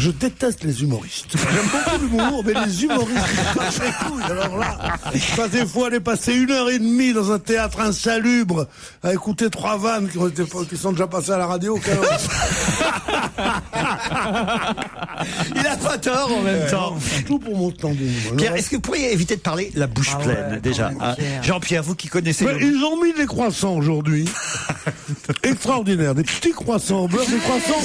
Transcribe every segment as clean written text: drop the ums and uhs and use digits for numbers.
Je déteste les humoristes. J'aime beaucoup l'humour, mais les humoristes, ils cassent les couilles. Alors là, ça, des fois, aller passer 1h30 dans un théâtre insalubre à écouter 3 vannes qui sont déjà passées à la radio. Il a pas tort en même temps. Tout pour mon standing. Pierre, est-ce que vous pourriez éviter de parler la bouche pleine, déjà, hein? Jean-Pierre, vous qui connaissez ils ont mis des croissants aujourd'hui. Extraordinaire. Des petits croissants au beurre. Des croissants,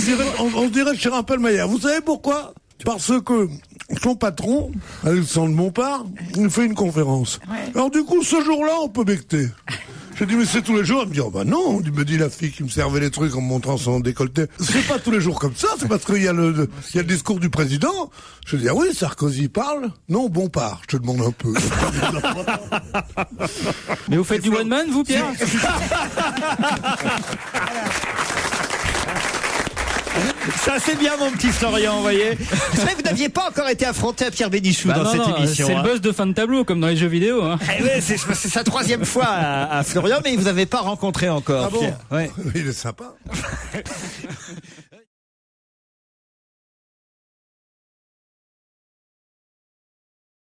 on dirait chez Rappelmayer. Vous savez pourquoi? Parce que son patron, Alexandre Bompard, il fait une conférence. Alors du coup, ce jour-là, on peut becter. J'ai dit, mais c'est tous les jours. Elle me dit, oh bah non, me dit la fille qui me servait les trucs en me montrant son décolleté. C'est pas tous les jours comme ça, c'est parce qu'il y a le discours du président. Je dis, ah oui, Sarkozy parle? Non, Bompard, je te demande un peu. Mais vous faites du one man, vous, Pierre? Ça, c'est bien, mon petit Florian, vous voyez. C'est vrai que vous n'aviez pas encore été affronté à Pierre Bénichou dans cette émission. C'est le buzz de fin de tableau, comme dans les jeux vidéo. Hein. Eh ouais, c'est sa 3e fois à Florian, mais il vous avait pas rencontré encore. Ah bon? Pierre. Ouais. Il est sympa.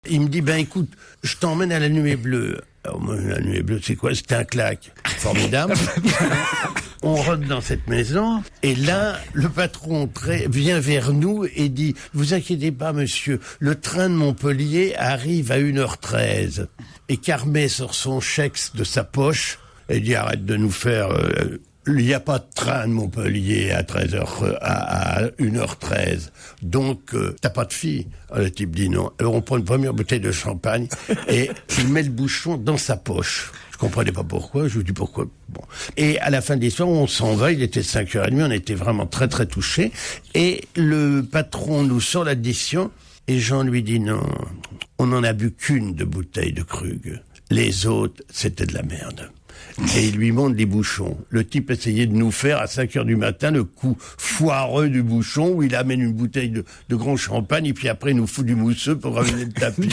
Il me dit, ben écoute, je t'emmène à la Nuée Bleue. Alors, moi, la Nuée Bleue, c'est quoi? C'était un claque. Formidable. On rentre dans cette maison, et là, le patron vient vers nous et dit, vous inquiétez pas, monsieur, le train de Montpellier arrive à 1h13. Et Carmet sort son chèque de sa poche, et dit, arrête de nous faire... il n'y a pas de train de Montpellier à 13h, à 1h13. Donc, t'as pas de fille. Alors, le type dit non. Alors, on prend une première bouteille de champagne et il met le bouchon dans sa poche. Je comprenais pas pourquoi. Je lui dis pourquoi. Bon. Et à la fin de l'histoire, on s'en va. Il était 5h30. On était vraiment très, très touchés. Et le patron nous sort l'addition. Et Jean lui dit non. On n'en a bu qu'une de bouteille de Krug. Les autres, c'était de la merde. Et il lui montre des bouchons. Le type essayait de nous faire à 5h du matin le coup foireux du bouchon où il amène une bouteille de grand champagne et puis après il nous fout du mousseux pour ramener le tapis.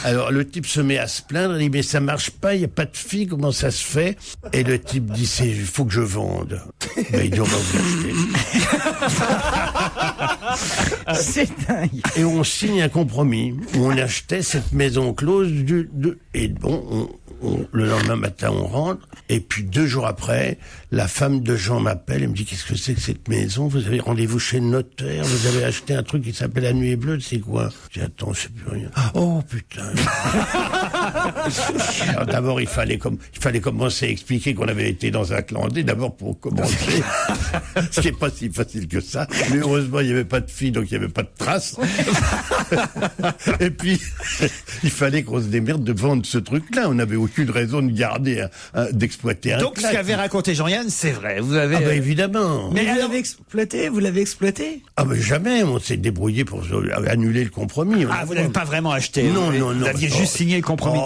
Alors le type se met à se plaindre, il dit mais ça marche pas, il y a pas de fille, comment ça se fait? Et le type dit il faut que je vende. Ben il dit on va vous acheter. C'est dingue. Et on signe un compromis où on achetait cette maison close et bon, le lendemain matin, on rentre, et puis 2 jours après, la femme de Jean m'appelle et me dit, qu'est-ce que c'est que cette maison? Vous avez rendez-vous chez le notaire, vous avez acheté un truc qui s'appelle La Nuée Bleue, c'est quoi? Je dis, attends, je sais plus rien. Oh, putain. Alors, d'abord, il fallait commencer à expliquer qu'on avait été dans un clandé, d'abord pour commencer. Ce qui est pas si facile que ça. Mais heureusement, il n'y avait pas de fille, donc il n'y avait pas de traces. Et puis, il fallait qu'on se démerde de vendre ce truc-là. On n'avait aucune raison de garder, d'exploiter un Donc, claque. ce qu'avait raconté Jean-Yann, c'est vrai. Vous avez. Ah, bah, évidemment. Mais vous l'avez exploité? Ah, mais jamais. On s'est débrouillé pour annuler le compromis. Vous n'avez pas vraiment acheté. Non. Vous aviez juste signé le compromis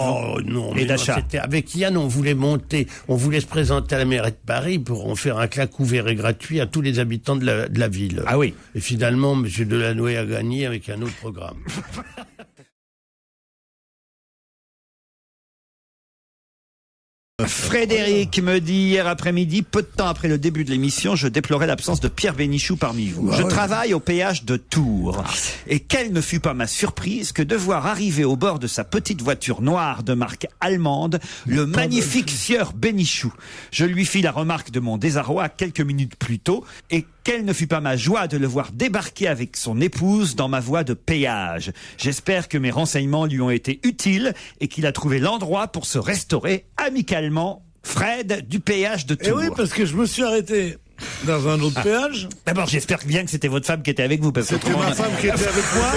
et d'achat. Avec Yann, on voulait se présenter à la mairie de Paris pour en faire un claque ouvert et gratuit à tous les habitants de la ville. Ah oui. Et finalement, M. Delanoë a gagné avec un autre programme. Frédéric me dit hier après-midi, peu de temps après le début de l'émission, je déplorais l'absence de Pierre Bénichou parmi vous. Je travaille au péage de Tours. Et quelle ne fut pas ma surprise que de voir arriver au bord de sa petite voiture noire de marque allemande le magnifique sieur Bénichou. Je lui fis la remarque de mon désarroi quelques minutes plus tôt et quelle ne fut pas ma joie de le voir débarquer avec son épouse dans ma voie de péage. J'espère que mes renseignements lui ont été utiles et qu'il a trouvé l'endroit pour se restaurer amicalement. Fred du péage de Tours. Et oui, parce que je me suis arrêté dans un autre péage. D'abord, j'espère bien que c'était votre femme qui était avec vous. C'était ma femme qui était avec moi.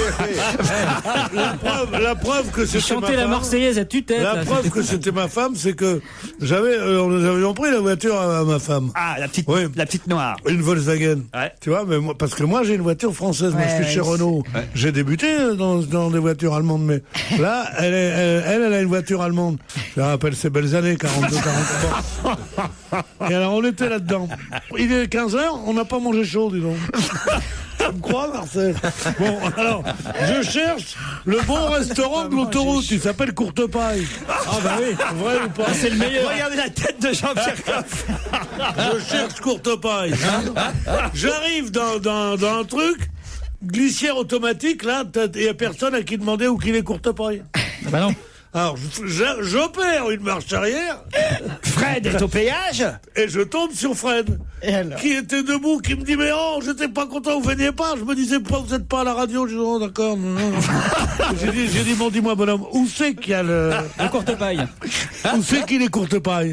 La preuve que c'était ma femme. La Marseillaise à tue-tête. La preuve que c'était ma femme, c'est que nous avions pris la voiture à ma femme. Ah, la petite noire. Une Volkswagen. Ouais. Tu vois, mais parce que moi j'ai une voiture française. Moi je suis chez Renault. Ouais. J'ai débuté dans des voitures allemandes, mais là, elle a une voiture allemande. Je me rappelle ces belles années, 42, 43. Et alors on était là-dedans. Il est 15h, on n'a pas mangé chaud, dis donc. Tu me crois, Marcel? Bon, alors, je cherche le bon restaurant de l'autoroute. Il s'appelle Courtepaille. Ah bah oui, vrai ou pas? C'est le meilleur. Regardez la tête de Jean-Pierre Coff. Je cherche Courtepaille. J'arrive dans un truc. glissière automatique, là, il y a personne à qui demander où qu'il est Courtepaille. Ah bah non. Alors, j'opère une marche arrière. Fred est au péage. Et je tombe sur Fred, qui était debout, qui me dit, mais oh, j'étais pas content, vous veniez pas. Je me disais, pourquoi vous êtes pas à la radio? Je dis, oh, d'accord. J'ai dit, bon, dis-moi, bonhomme, où c'est qu'il y a La courte paille. où c'est qu'il est Courtepaille?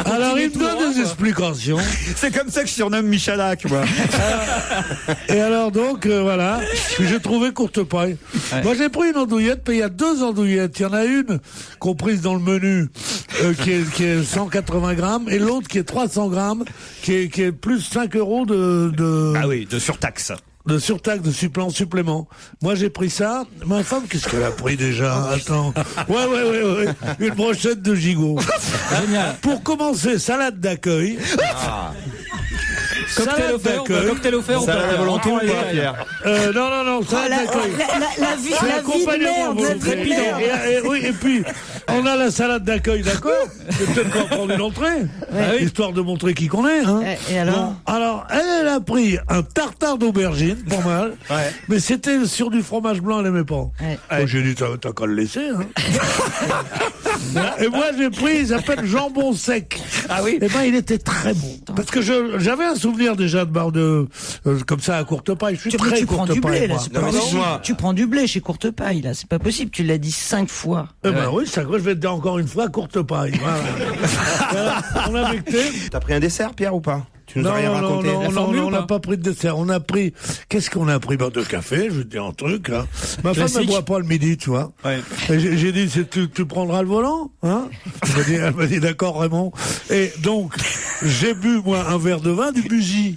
Alors, il me donne des explications. C'est comme ça que je surnomme Michalak, moi. Et alors, donc, voilà, j'ai trouvé Courtepaille. Ouais. Moi, j'ai pris une andouillette, puis il y a 2 andouillettes. Il y en a une comprise dans le menu, qui est 180 grammes, et l'autre qui est 300 grammes, qui est plus 5 euros Ah oui, de surtaxe. de surtaxe, de supplément. Moi, j'ai pris ça. Ma femme, qu'est-ce qu'elle a pris déjà? Attends. Ouais. Une brochette de gigot. Génial. Pour commencer, salade d'accueil. Cocktail offert, on peut Salade à la volonté ou pas, Pierre? Non, salade d'accueil. La vie C'est de l'accompagnement, merde, vous c'est voulez. trépidant. Oui, et puis, on a la salade d'accueil, d'accord? C'est peut-être qu'on va prendre une entrée. Histoire de montrer qui qu'on est, hein. Et alors? Bon, alors, elle a pris un tartare d'aubergine, pas mal. Ouais. Mais c'était sur du fromage blanc, elle aimait pas. Ouais. Moi, j'ai dit, t'as qu'à le laisser, hein. Et moi, j'ai pris, il s'appelle jambon sec. Ah oui. Eh ben, il était très bon. Parce que j'avais un souvenir déjà comme ça à Courtepaille. Je suis Tu très prends du blé, Courtepaille, là, moi. c'est pas Pardon possible. Tu prends du blé chez Courtepaille, là, c'est pas possible, tu l'as dit 5 fois. Eh ben oui, ça, je vais te dire encore une fois, Courtepaille. Voilà. On a becté. T'as pris un dessert, Pierre, ou pas? Tu nous as rien raconté. Non, on n'a pas pris de dessert. On a pris, qu'est-ce qu'on a pris? De café, je vais te dire un truc, là. Ma femme ne boit pas le midi, tu vois. Ouais. Et j'ai dit, tu prendras le volant, hein? Elle m'a dit, d'accord, Raymond. Et donc, j'ai bu, moi, un verre de vin, du Buzy.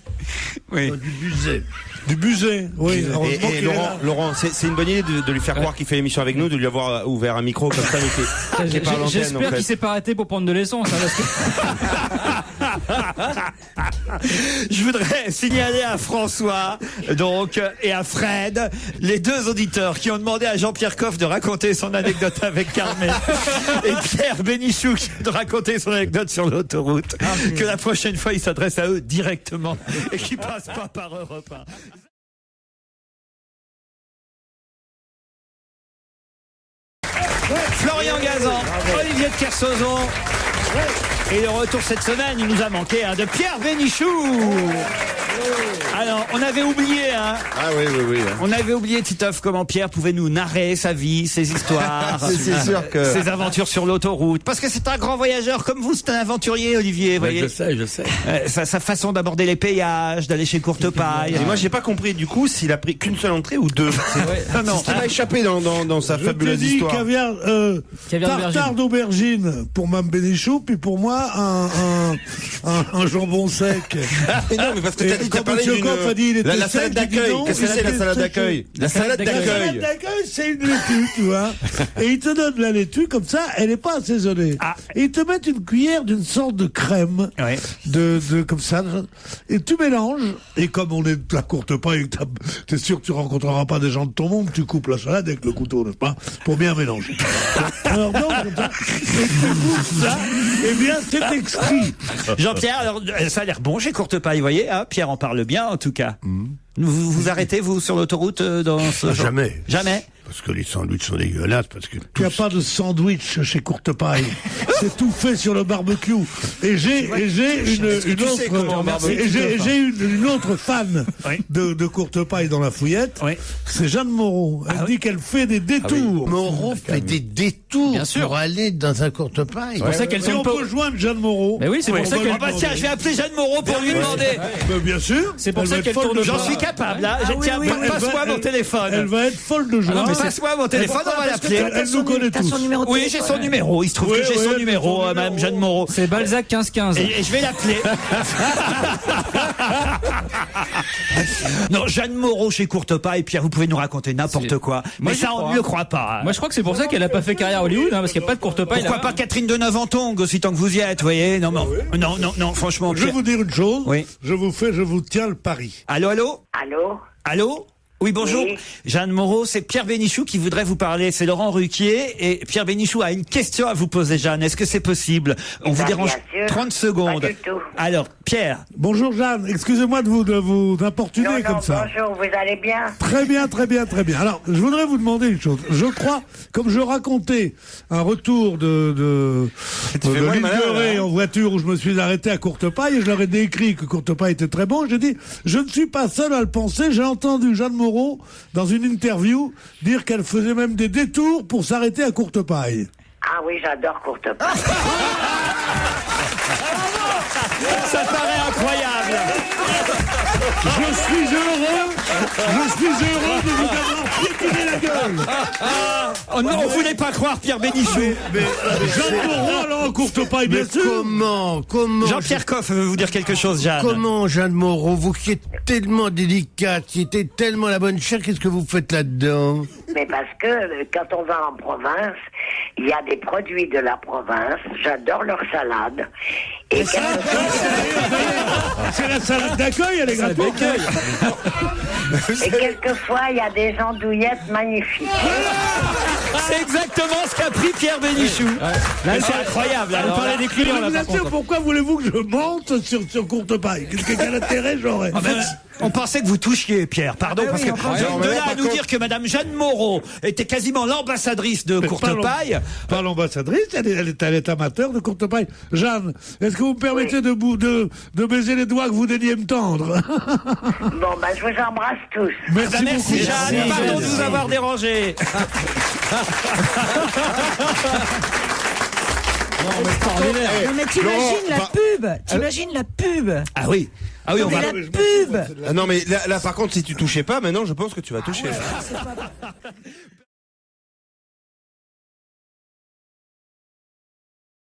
Oui. Du Buzet. Du Buzet, oui. Heureusement Et qu'il est là. Laurent, c'est une bonne idée de lui faire croire qu'il fait l'émission avec nous, de lui avoir ouvert un micro comme ça, mais qui est pas à l'antenne, en J'espère fait. qu'il s'est pas arrêté pour prendre de l'essence. Hein, parce que... Je voudrais signaler à François, donc, et à Fred, les 2 auditeurs qui ont demandé à Jean-Pierre Coff de raconter son anecdote avec Carmen et Pierre Bénichou de raconter son anecdote sur l'autoroute. Que la prochaine fois, il s'adresse à eux directement et qu'il passe pas par Europe 1. Florian Gazan, Olivier de Kersauzon. Et le retour cette semaine, il nous a manqué de Pierre Bénichou. Alors, on avait oublié, hein. Ah oui. On avait oublié, Titoff, comment Pierre pouvait nous narrer sa vie, ses histoires, C'est sûr que... ses aventures sur l'autoroute. Parce que c'est un grand voyageur, comme vous, c'est un aventurier, Olivier, vous voyez. Je sais. Sa façon d'aborder les péages, d'aller chez Courtepaille. Et moi, j'ai pas compris, du coup, s'il a pris qu'une seule entrée ou 2. Non, C'est ce qui m'a échappé dans sa Je t'ai fabuleuse dit histoire. caviar tartare d'aubergine pour Mme Bénichou, puis pour moi, un jambon sec. Mais non, mais parce que t'as dit, t'as Quand parlé M. d'une... Koff a dit, il était La sec, salade j'ai dit d'accueil. non, Qu'est-ce que c'est la il salade était d'accueil? La salade La salade d'accueil. d'accueil, c'est une laitue, tu vois. Et ils te donnent la laitue, comme ça, elle n'est pas assaisonnée. Ah. Et ils te mettent une cuillère d'une sorte de crème, Ouais. comme ça, et tu mélanges, et comme on est à Courtepaille, t'es sûr que tu rencontreras pas des gens de ton monde, tu coupes la salade avec le couteau, n'est-ce pas? Pour bien mélanger. Alors donc, comme ça, et tu coupes ça, eh bien, c'est exquis. Jean-Pierre, alors, ça a l'air bon chez Courtepaille, vous voyez, hein, Pierre en parle bien, en tout cas. Vous arrêtez, vous, sur l'autoroute, dans ce genre? Jamais. Jamais? Parce que les sandwichs sont dégueulasses, parce que il n'y a pas de sandwich chez Courtepaille. C'est tout fait sur le barbecue. Et j'ai une autre fan Oui. de Courtepaille dans la fouillette. Oui. C'est Jeanne Moreau. Elle dit qu'elle fait des détours. Moreau fait des détours Bien sûr. pour aller dans un Courtepaille. C'est pour ça qu'elle Et on sonne pas. peut joindre Jeanne Moreau. Mais oui, c'est pour On ça va qu'elle. lui Ah bah tiens, je vais appeler Jeanne Moreau pour lui demander. Mais bien sûr. C'est pour Elle ça va être qu'elle folle tourne de au J'en joie. suis capable, là. Ah oui, Tiens, oui, oui. passe-moi mon téléphone. Elle va être folle de joie. non, mais Passe-moi mon téléphone, on va l'appeler. Elle nous connaît T'as tous. son numéro de Oui, j'ai téléphone. son numéro. Il se trouve Oui, que j'ai son oui, numéro, son Madame numéro. Jeanne Moreau. C'est Balzac 15-15. Et je vais l'appeler. Non, Jeanne Moreau chez Courtepaille, Pierre, vous pouvez nous raconter n'importe quoi. Moi, Mais j'y ça, crois. on ne le croit pas. Moi, je crois que c'est pour ça qu'elle a pas fait carrière à Hollywood, hein, parce qu'il n'y a pas de courte paille. Pourquoi là-bas. pas Catherine Deneuve en tongue aussi tant que vous y êtes, vous voyez? Non, non, franchement. Je vais Pierre- vous dire une chose. Oui. Je vous tiens le pari. Allô? Allô? Allô? Oui, bonjour. Oui. Jeanne Moreau, c'est Pierre Bénichou qui voudrait vous parler. C'est Laurent Ruquier. Et Pierre Bénichou a une question à vous poser, Jeanne. Est-ce que c'est possible? On vous dérange bien sûr. 30 secondes. Pas du tout. Alors, Pierre. Bonjour Jeanne, excusez-moi de vous importuner Non, comme ça. bonjour, vous allez bien? Très bien, très bien, très bien. Alors, je voudrais vous demander une chose. Je crois, comme je racontais un retour de moi le malin, Gueuret là. en voiture où je me suis arrêté à Courtepaille et je leur ai décrit que Courtepaille était très bon. J'ai dit, je ne suis pas seul à le penser. J'ai entendu Jeanne Moreau, dans une interview, dire qu'elle faisait même des détours pour s'arrêter à Courtepaille. Ah oui, j'adore Courtepaille. Ça paraît incroyable. Je suis heureux de vous avoir piétiné la gueule. Oh non, on voulait pas croire Pierre Bénichou. Jeanne Moreau, alors en Courtepaille, bien Mais sûr. comment Jean-Pierre Coff veut vous dire quelque chose, Jeanne. Comment, Jeanne Moreau, vous qui êtes tellement délicate, qui était tellement la bonne chère, qu'est-ce que vous faites là-dedans? Mais parce que quand on va en province, il y a des produits de la province. J'adore leur salade. Et C'est la salade d'accueil, elle est gratuite. et quelquefois, il y a des andouillettes magnifiques. C'est exactement ce qu'a pris Pierre Bénichou. Là, c'est incroyable. On Alors, parlait des clients, là, Je par vous assure, contre. pourquoi voulez-vous que je monte sur Courtepaille? Quel intérêt j'aurais? en fait, on pensait que vous touchiez, Pierre. Pardon, Ah parce oui, que on pensait. de là à nous dire que Madame Jeanne Moreau était quasiment l'ambassadrice de Courtepaille. Pas l'ambassadrice, elle est amateur de Courtepaille. Jeanne, est-ce que vous me permettez de baiser les doigts que vous daigniez me tendre? Bon, ben, je vous embrasse tous. Merci, Merci beaucoup. Jeanne, pardon de vous avoir dérangé. Non mais t'imagines la pub. T'imagines la pub. Ah oui. Ah oui, on Mais va. la pub. Ah non, mais là, par contre, si tu touchais pas, maintenant, je pense que tu vas toucher.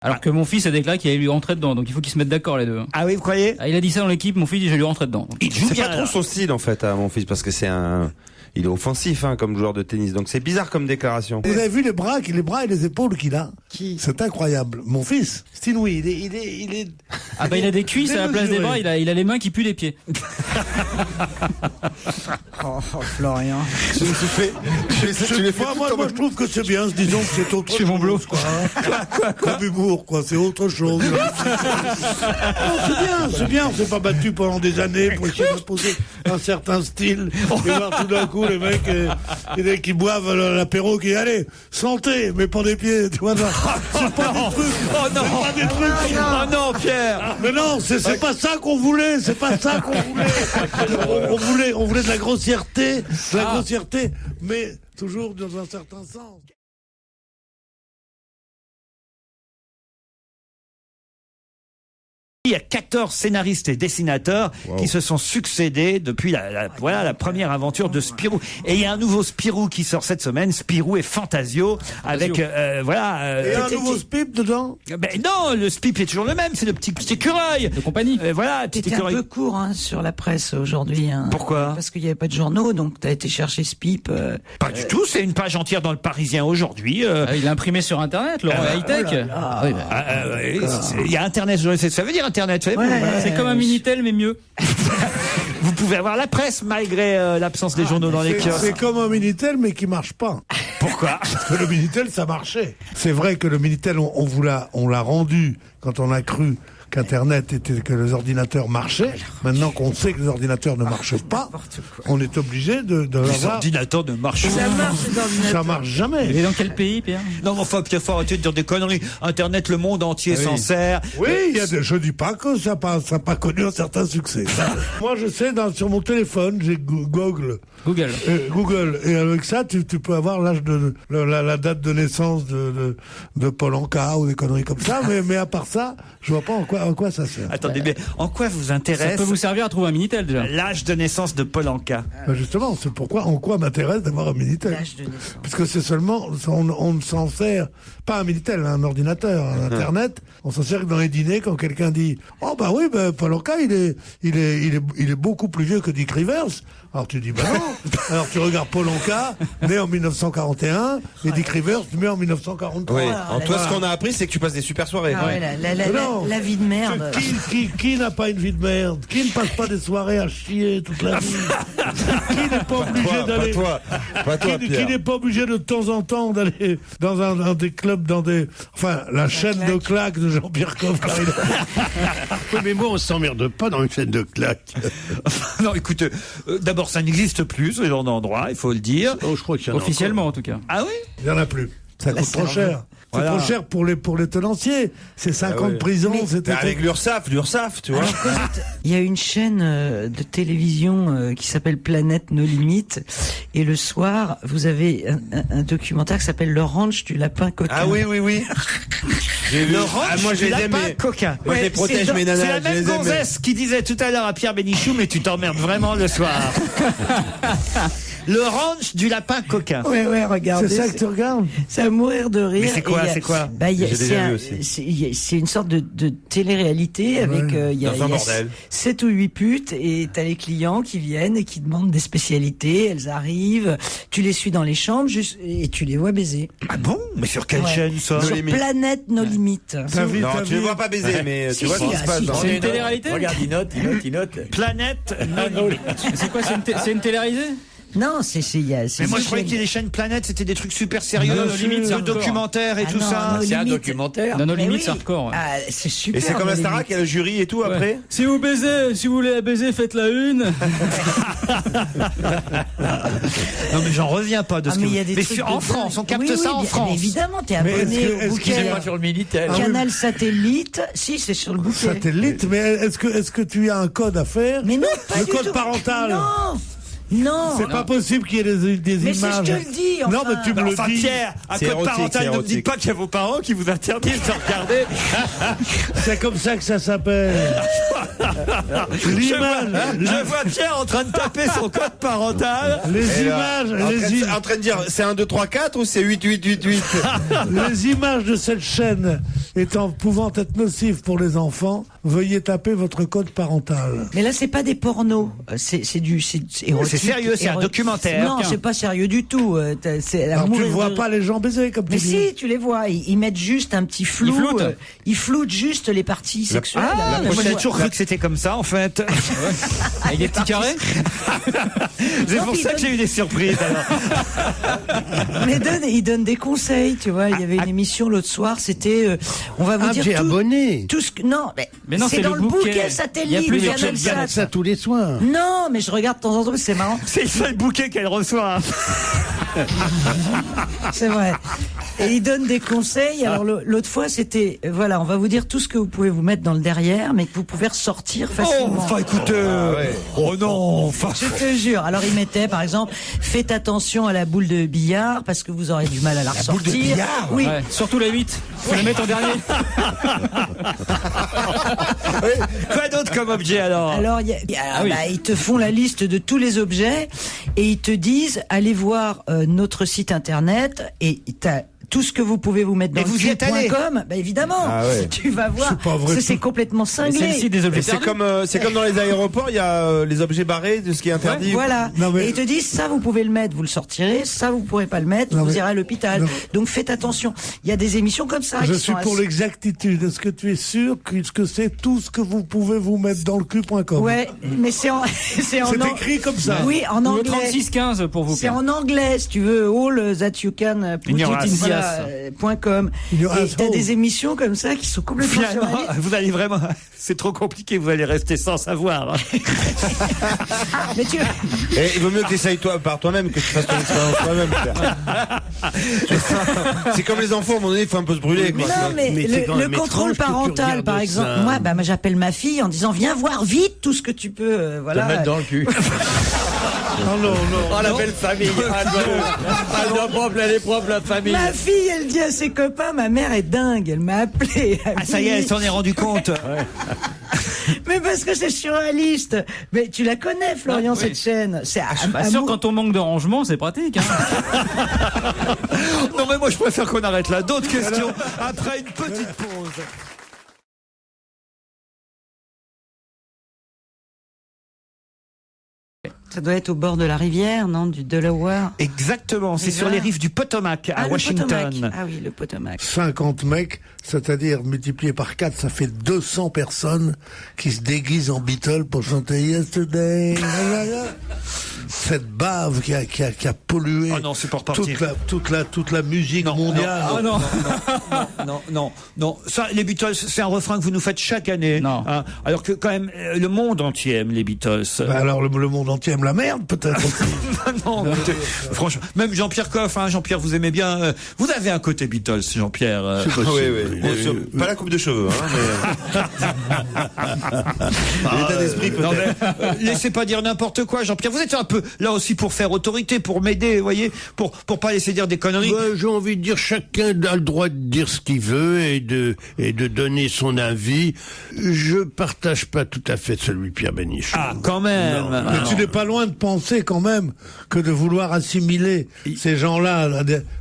Alors que mon fils a déclaré qu'il allait lui rentrer dedans, donc il faut qu'ils se mettent d'accord les deux. Ah oui, vous croyez? Ah, il a dit ça dans l'équipe, mon fils dit je vais lui rentrer dedans. Il joue C'est bien. pas trop alors. son style, en fait, à mon fils, parce que il est offensif, hein, comme joueur de tennis. Donc c'est bizarre comme déclaration. Vous avez vu les bras et les épaules qu'il a? C'est incroyable. Mon fils, Steenway, il est... Ah bah il a des cuisses à la place des bras, il a les mains qui puent les pieds. Oh, Florian. Tu les fais Moi, je trouve que c'est bien, disons que c'est autre chose. Blot. Quoi, hein. Comme humour, quoi, c'est autre chose. Non, c'est bien, on s'est pas battu pendant des années pour essayer d'imposer un certain style. Et voir tout d'un coup les mecs qui boivent l'apéro, qui allez, santé, mais pas des pieds, tu vois, non. C'est pas des trucs. Oh non. C'est pas des trucs. Oh non, Pierre. Mais non, c'est pas ça qu'on voulait, c'est pas ça qu'on voulait. On voulait de la grossièreté, mais toujours dans un certain sens. Il y a 14 scénaristes et dessinateurs qui se sont succédés depuis la première aventure de Spirou. Et il y a un nouveau Spirou qui sort cette semaine, Spirou et Fantasio, avec Et un nouveau Spip dedans? Ben non, le Spip est toujours le même, c'est le petit écureuil De compagnie. Voilà, petit T'étais un écureuil. peu court sur la presse aujourd'hui. Hein. Pourquoi? Parce qu'il n'y avait pas de journaux, donc t'as été chercher ce pipe. Pas du tout, c'est une page entière dans le Parisien aujourd'hui. Ah, il a imprimé sur internet, Laurent high-tech. Ah oui, bah, Il y a Internet, ça veut dire Internet, vous savez, Ouais. c'est comme un Minitel mais mieux. vous pouvez avoir la presse malgré l'absence des journaux dans les kiosques. C'est comme un Minitel, mais qui marche pas. Pourquoi? Parce que le Minitel, ça marchait. C'est vrai que le Minitel, on l'a rendu quand on a cru qu'Internet était, que les ordinateurs marchaient. Maintenant qu'on sait que les ordinateurs ne marchent pas, on est obligé de Les l'avoir. ordinateurs ne marchent Ça pas. marche, les ordinateurs. Ça marche jamais. Il est dans quel pays, Pierre? Non, mais enfin, Pierre, faut arrêter de dire des conneries. Internet, le monde entier s'en sert. Oui, je dis pas que ça n'a pas connu un certain succès. Moi, je sais, sur mon téléphone, j'ai Google. Google. Et avec ça, tu peux avoir l'âge la date de naissance de Paul Anka ou des conneries comme ça. mais à part ça, je vois pas en quoi ça sert. Attendez, mais en quoi vous Ça intéresse peut vous servir à trouver un Minitel déjà. l'âge de naissance de Paul Anka? Ben justement, c'est pourquoi, en quoi m'intéresse d'avoir un Minitel. L'âge de naissance. Parce que c'est seulement, on ne s'en sert, pas un Minitel, un ordinateur, un Internet, on s'en sert que dans les dîners quand quelqu'un dit, oh bah oui, Paul Anka, il est beaucoup plus vieux que Dick Rivers. Alors tu dis, bah non. Alors tu regardes Paul Anka, né en 1941, et Dick Rivers, né en 1943. Oui. Voilà, Toi, ce qu'on a appris, c'est que tu passes des super soirées. Ah ouais, Non. la vie de merde. Qui n'a pas une vie de merde? Qui ne passe pas des soirées à chier toute la vie? pas obligé d'aller. Pas toi, Qui Pierre. n'est pas obligé de temps en temps d'aller dans un des clubs, enfin, la chaîne de claques de Jean-Pierre Coff. Oui, mais moi, on s'emmerde pas dans une chaîne de claques. Non, écoutez, d'abord, ça n'existe plus, ce genre d'endroit, il faut le dire. Oh, je crois qu'il y en a Officiellement, en tout cas. Ah oui? Il n'y en a plus. Ça coûte trop cher. C'est Voilà. trop cher pour les tenanciers. C'est 5 ans de prison. C'était Avec l'URSSAF, tu vois. Il y a une chaîne de télévision qui s'appelle Planète No Limites. Et le soir, vous avez un documentaire qui s'appelle Le Ranch du lapin coquin. Ah oui. J'ai vu. Le ranch moi, du je les lapin aime. coquin. Moi, je les protège, mes nanas. C'est la je même les aime. gonzesse qui disait tout à l'heure à Pierre Bénichou, mais tu t'emmerdes vraiment le soir. Le ranch du lapin coquin. Ouais, regardez. C'est ça que tu regardes? C'est à mourir de rire. Mais c'est quoi, Et il y a- c'est quoi bah, il y a- J'ai c'est déjà un- vu aussi. c'est une sorte de télé-réalité avec il y a, Dans un bordel. 7 ou 8 putes et t'as les clients qui viennent et qui demandent des spécialités. Elles arrivent, tu les suis dans les chambres et tu les vois baiser. Ah bon? Mais sur quelle Ouais. chaîne ça? Sur Planète No Limites. Non, tu les vois pas baiser, mais Si, tu vois si, ce qui se ah, passe si. dans C'est une télé-réalité. Regarde, il note. Planète. C'est quoi, c'est une télé-réalisée? Non, c'est Mais moi je croyais que les chaînes Planète c'était des trucs super sérieux, Bien nos sûr. limites, le documentaire et Ah tout non, ça. nos C'est un limites. documentaire. Dans nos Mais limites, oui. c'est hardcore. Ouais. Ah, c'est super. Et c'est comme No la Starac, Limites. il y a le jury et tout après. Si vous baisez, si vous voulez la baiser, faites la une. Non mais j'en reviens pas de Ah, ce mais que il y a des mais trucs sur- de en dingue. France, on capte Oui, ça oui, en bien France. Évidemment, t'es Mais abonné est-ce au que- bouquet. C'est pas sur le Minitel. Canal Satellite, si c'est sur le bouquet. Satellite, mais est-ce que tu as un code à faire? Mais non, pas Le du code tout. parental. Non, C'est pas possible qu'il y ait des mais images. c'est je te le dis. Non, Enfin. mais tu me le Enfin dis. Pierre, un C'est code érotique, parental, c'est ne me dites érotique. pas qu'il y a vos parents qui vous interdisent de regarder. C'est comme ça que ça s'appelle. L'image. Je vois Pierre en train de taper son code parental. Les Et là, images, en train de dire, c'est 1, 2, 3, 4 ou c'est 8, 8, 8, 8? les images de cette chaîne pouvant être nocives pour les enfants, veuillez taper votre code parental. Mais là, c'est pas des pornos. C'est érotique. C'est sérieux, c'est un érotique. documentaire. Non, c'est pas sérieux du tout. C'est à Alors tu mourir ne vois de- pas les gens baiser comme tu Mais dis. si, tu les vois. Ils mettent juste un petit flou. Ils floutent. Ils floutent juste les parties sexuelles. Ah, Mais moi moi, j'ai je toujours cru que c'était comme ça en fait. Avec des petits carrés. C'est Non, pour puis ça que j'ai eu des surprises alors. Mais ils donnent des conseils, tu vois. Il y avait une émission l'autre soir, c'était, on va vous Ah, dire j'ai tout, abonné. tout ce que, non, Mais non, c'est c'est dans le le bouquet. bouquet Il y a satellite, plusieurs Canal chaînes. Sat. Ça tous les soirs. Non, mais je regarde de temps en temps, c'est marrant. C'est le seul bouquet qu'elle reçoit. C'est vrai. Et ils donnent des conseils. Alors l'autre fois, c'était, voilà, on va vous dire tout ce que vous pouvez vous mettre dans le derrière, mais que vous pouvez ressortir Oh, facilement. enfin écoutez. Oh non, enfin. Je te jure. Alors ils mettaient, par exemple, faites attention à la boule de billard parce que vous aurez du mal à la ressortir. Oui. Ouais, surtout la 8. Faut la mettre en dernier. Quoi d'autre comme objet alors? Alors, oui. ils te font la liste de tous les objets et ils te disent allez voir notre site internet et t'as tout ce que vous pouvez vous mettre dans Et vous y êtes allé? .com, bah évidemment, Ah ouais. tu vas voir. C'est pas vrai. C'est complètement C'est le cinglé. site des objets Et c'est perdus. comme dans les aéroports, il y a les objets barrés de ce qui est interdit. Voilà. Non, mais- Et ils te disent ça vous pouvez le mettre, vous le sortirez, ça vous pourrez pas le mettre, Non, vous mais- irez à l'hôpital. Non. Donc faites attention. Il y a des émissions comme ça. Je qui suis sont pour assez- l'exactitude. Est-ce que tu es sûr que c'est tout ce que vous pouvez vous mettre dans le cul.com? Ouais, mais c'est en C'est écrit comme ça. Oui, en Ou le anglais. 3615 pour vous. C'est en anglais, si tu veux, all that you can put In your it in, ass. voilà, .com. In your Et t'as asshole. des émissions comme ça qui sont complètement Finalement, surréalistes. vous allez vraiment, c'est trop compliqué, vous allez rester sans savoir. Mais tu Et il vaut mieux que tu essayes par toi-même que tu fasses ton expérience toi-même. Pierre. C'est comme les enfants, à un moment donné, il faut un peu se brûler. Quoi. non, mais Mais c'est quand le même contrôle étrange que tu parental, regardes par ça. exemple. Moi, j'appelle ma fille en disant viens voir vite tout ce que tu peux. Voilà. Te mettre dans le cul. Non, non, non. Oh, la belle famille. Elle doit propre, elle est propre, la famille. Ma fille, elle dit à ses copains, ma mère est dingue, elle m'a appelé. Ah, ça y est, elle s'en est rendu compte. Mais parce que c'est surréaliste. Mais tu la connais, Florian, Ah, oui. cette chaîne. C'est Bah, sûr, quand on manque de rangement, c'est pratique. Hein. Non mais moi je préfère qu'on arrête là. D'autres questions après une petite pause. Ça doit être au bord de la rivière, non, du Delaware. Exactement, c'est sur les rives du Potomac à Ah, le Washington. Potomac. Ah oui, le Potomac. 50 mecs, c'est-à-dire multiplié par 4, ça fait 200 personnes qui se déguisent en Beatles pour chanter Yesterday. cette bave qui a pollué Oh non, c'est pour partir. toute la musique mondiale. Ah non. Non. Ça, les Beatles, c'est un refrain que vous nous faites chaque année. Non. Hein, alors que quand même, le monde entier aime les Beatles. Bah alors le monde entier aime la merde peut-être. Non, écoutez, franchement, même Jean-Pierre Coff, hein, Jean-Pierre, vous aimez bien. Vous avez un côté Beatles, Jean-Pierre. Oui. Bien sûr. Pas la coupe de cheveux, hein, mais... L'état d'esprit peut-être. Non, mais, laissez pas dire n'importe quoi, Jean-Pierre. Vous êtes un peu là aussi pour faire autorité, pour m'aider, vous voyez, pour pas laisser dire des conneries. Ouais, j'ai envie de dire, chacun a le droit de dire ce qu'il veut et de donner son avis. Je partage pas tout à fait celui de Pierre Bénichou. Ah, quand même. Mais tu n'es pas loin de penser quand même que de vouloir assimiler ces gens-là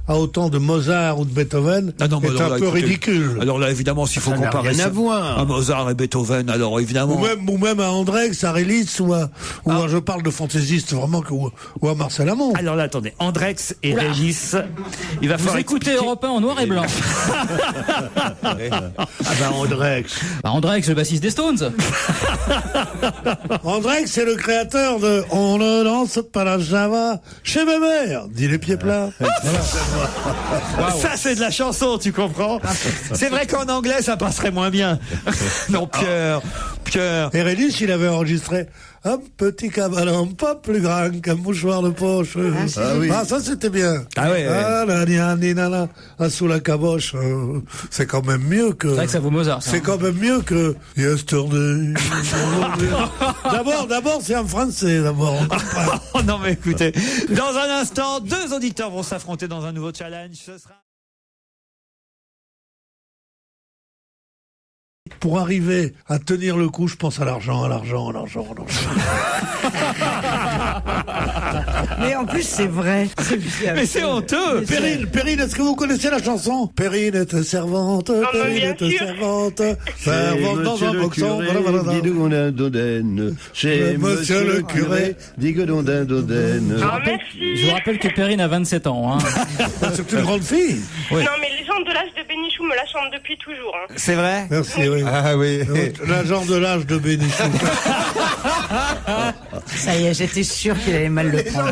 à autant de Mozart ou de Beethoven Ah non, mais est alors un là, peu écoutez, ridicule. Alors là, évidemment, s'il faut Ça n'a comparer rien à voir. à Mozart et Beethoven, alors évidemment. Ou même à Andrex, à Rélis, ou à je parle de fantaisistes vraiment, ou à Marcel Amont. Alors là, attendez, Andrex et Régis, il va Vous falloir écoutez expliquer- Europe 1 en noir et blanc. Ah bah Andrex. Bah, Andrex, le bassiste des Stones. Andrex, c'est le créateur de On ne danse pas la Java chez ma mère, dit les pieds plats. Ça, c'est de la chanson, tu comprends? C'est vrai qu'en anglais, ça passerait moins bien. Non, Pierre. Et Rélis, il avait enregistré un petit cabanon pas plus grand qu'un mouchoir de poche. Ah, ça c'était bien. Ah ouais, ouais. Ah, la, nia, ni, na, na, ah, sous la caboche. C'est quand même mieux que... C'est vrai que ça vaut Mozart. ça. C'est quand même mieux que Yesterday. D'abord, c'est en français, d'abord. Oh non, mais écoutez, dans un instant, 2 auditeurs vont s'affronter dans un nouveau challenge. Ce sera... Pour arriver à tenir le coup, je pense à l'argent. Mais en plus, c'est vrai. Mais c'est honteux. Perrine, est-ce que vous connaissez la chanson? Perrine était servante, Perrine était servante, servante dans un boxon, Chez Monsieur le curé. Ah, merci. Je vous rappelle que Perrine a 27 ans. Hein. C'est une grande fille. Oui. Non, mais les gens de l'âge de Bénichou me la chantent depuis toujours. Hein. C'est vrai? Merci, oui. Ah oui. L'agent de l'âge de Bénichou. Ça y est, j'étais sûr qu'il allait mal le prendre.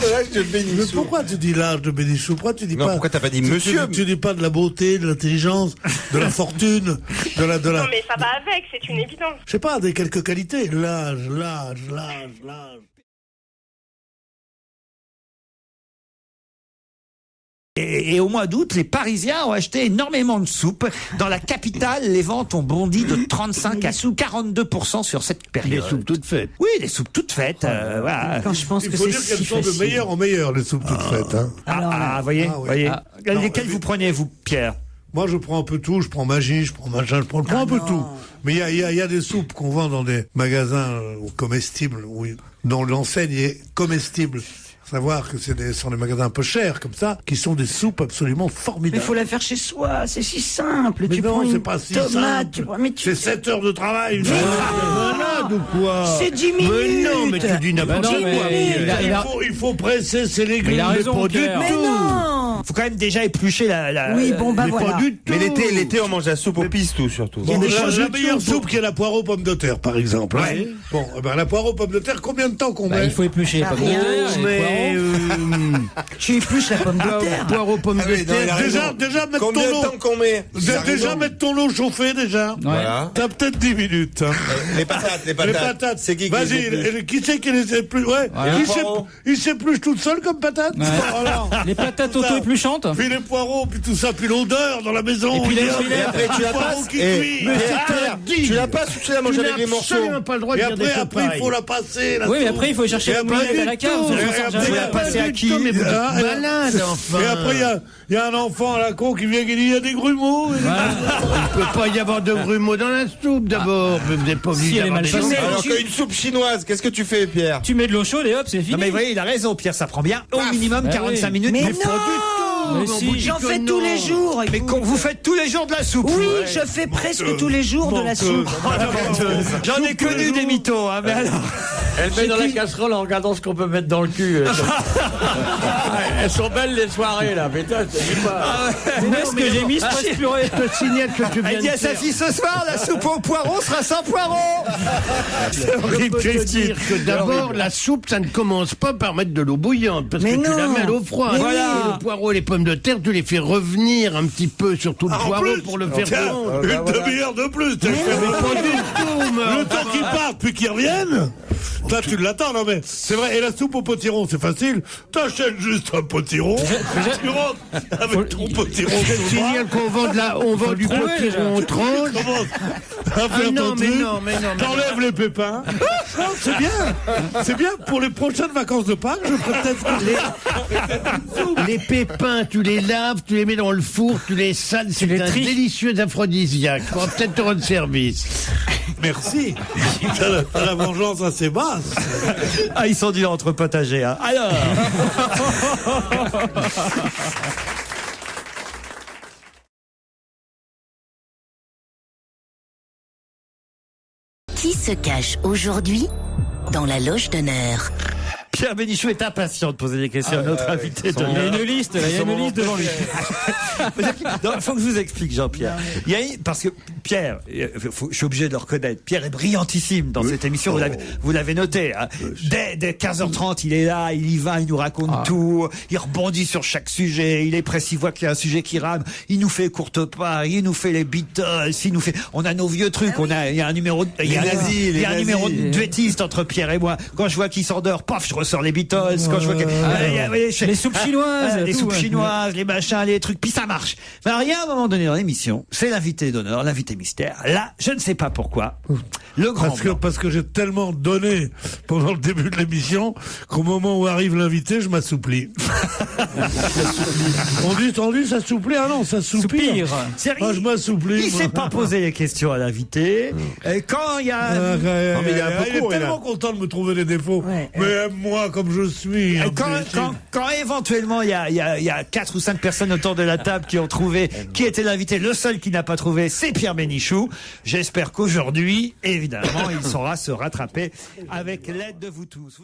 Mais pourquoi tu dis l'âge de Bénichou? Pourquoi tu dis Non, pas... pourquoi t'as pas dit tu- monsieur? Tu dis pas de la beauté, de l'intelligence, de la fortune, de la... Non, mais ça va avec, c'est une évidence. Je sais pas, des quelques qualités. L'âge. Et au mois d'août, les Parisiens ont acheté énormément de soupe. Dans la capitale, les ventes ont bondi de 35 à 42% sur cette période. Les soupes toutes faites. Oui, les soupes toutes faites. Voilà. Quand je pense Il que faut c'est dire qu'elles si sont de facile. meilleure en meilleure, les soupes toutes faites. Hein. Voyez, Ah oui. voyez. Ah. Lesquelles Non, vous prenez, vous, Pierre? Moi, je prends un peu tout. Je prends magie, je prends machin, je prends un peu tout. Mais il y a des soupes qu'on vend dans des magasins comestibles, dont l'enseigne est comestible. Savoir que sont des magasins un peu chers, comme ça, qui sont des soupes absolument Mais formidables. il faut la faire chez soi, c'est si simple. Mais tu non, prends c'est une pas si tomate, simple. tu prends... Mais tu... C'est 7 heures de travail. Malade ou quoi? C'est 10 minutes. Mais non, mais tu dis n'importe Bah non, quoi. mais Il faut presser ses Mais légumes, il a raison, les produits. Pierre. Mais non. Faut quand même déjà éplucher la... Oui, bon, bah Mais voilà. pas du tout. Mais l'été, on mange la soupe aux pistou, surtout. Bon, des la choses meilleure soupe qui est la poire aux pommes de terre, par exemple. hein. Ouais. Bon, eh ben, la poire aux pommes de terre, combien de temps qu'on Bah, met il faut éplucher les Bah, pommes de rien, terre, les Mais poireaux. Tu épluches la pomme de terre. poire aux pommes de terre. Déjà mettre Combien de ton temps eau. qu'on met? Déjà mettre ton eau chauffée, déjà. Ouais. Voilà. T'as peut-être 10 minutes. Hein. Les patates. Les patates. C'est qui Vas-y, les épluche? qui c'est qui les épluche? Ouais. Voilà. Il s'épluche toute seule comme patate. Ouais. Voilà. Les patates auto-épluchantes. Puis les poireaux, puis tout ça, puis l'odeur dans la maison. Et puis les Il y a- filets. Et après, tu la poireaux passes. qui Et cuit. Mais Pierre, c'est interdit. tu la passes ou tu la manges Tu avec n'as les morceaux? absolument pas le droit de Et dire des choses après, il pareilles. faut la passer. la Oui, mais sauce. après, il faut chercher Et le après, boulet à la du cave. tout. ça Et ne sert après, jamais. Vous la passez à qui? Mais vous êtes Ah, et- malade, enfin. Et après, il y a un enfant à la con qui vient qui dit il y a des grumeaux. Il ne peut pas y avoir de grumeaux dans la soupe, d'abord. Vous n'êtes pas Si obligé elle est d'avoir mal des faite. grumeaux. Alors qu'une soupe chinoise, qu'est-ce que tu fais, Pierre? Tu mets de l'eau chaude et hop, c'est fini. Non mais vous voyez, il a raison, Pierre, ça prend bien au minimum Ah 45 oui. minutes. Mais Mais non. pas du tout. Mais si. J'en fais tous les jours. Mais écoute. vous faites tous les jours de la soupe. Oui, je fais presque tous les jours de la soupe. J'en ai connu des mythos, hein, mais alors... Elle met dans la casserole en regardant ce qu'on peut mettre dans le cul. Elles sont belles les soirées là, putain, je te dis pas. Mais ce que j'ai mis, c'est pas purée. Je te signale que tu viens Elle dit de à sa faire. fille ce soir, la soupe aux poireaux sera sans poireaux. C'est Je horrible, peux te Christine. dire que d'abord, la soupe, ça ne commence pas par mettre de l'eau bouillante, parce Mais que tu la non. mets à l'eau froide. Mais Voilà. oui. Le poireau et les pommes de terre, tu les fais revenir un petit peu sur tout le En poireau plus, pour le faire tiens, fondre. une demi-heure de plus. Mais pas du tout, mais Le temps qu'ils partent, puis qu'ils reviennent. Là, tu l'attends, non mais c'est vrai. Et la soupe au potiron, c'est facile. T'achètes juste un potiron. Tu rentres avec ton potiron. je te signale qu'on vend on vend du trouver, potiron au tranche. Commence à faire non, ton mais truc. non, mais non, mais T'enlèves les pépins. Non, c'est bien. C'est bien pour les prochaines vacances de Pâques. Je ferai peut-être Les pépins, tu les laves, tu les mets dans le four, tu les sales, c'est les un tries. délicieux aphrodisiaque. On va peut-être te rendre service. Merci. T'as la vengeance assez basse. Ah, ils sont durs entre potagers. Hein. Alors. Qui se cache aujourd'hui dans la loge d'honneur? Pierre Bénichou est impatient de poser des questions à notre invité de Il y a une liste, là, il y a une liste devant lui. Il faut que je vous explique, Jean-Pierre. Parce que Pierre, je suis obligé de le reconnaître, Pierre est brillantissime dans cette émission, vous l'avez noté. Hein. Dès 15h30, il est là, il y va, il nous raconte tout, il rebondit sur chaque sujet, il est précis, il voit qu'il y a un sujet qui rame, il nous fait courte part, il nous fait les Beatles, on a nos vieux trucs, il y a un numéro, il y a un numéro de duettiste entre Pierre et moi. Quand je vois qu'il s'endort, paf, je ressors les Beatles. Quand je vois Les soupes chinoises. les tout, soupes ouais. chinoises, les machins, les trucs, puis ça marche. Mais il y a un moment donné dans l'émission, c'est l'invité d'honneur, l'invité mystère. Là, je ne sais pas pourquoi, le grand blanc. Parce que j'ai tellement donné pendant le début de l'émission qu'au moment où arrive l'invité, je m'assouplis. on dit s'assouplir. Ah non, ça soupire. Ah, je m'assouplis. Il s'est pas posé les questions à l'invité. Et quand il y a... il est tellement content de me trouver des défauts. Ouais. Mais aime-moi comme je suis. Et quand éventuellement il y a 4 ou 5 personnes autour de la table qui ont trouvé qui était l'invité, le seul qui n'a pas trouvé, c'est Pierre Bénichou. J'espère qu'aujourd'hui, évidemment, il saura se rattraper avec l'aide de vous tous.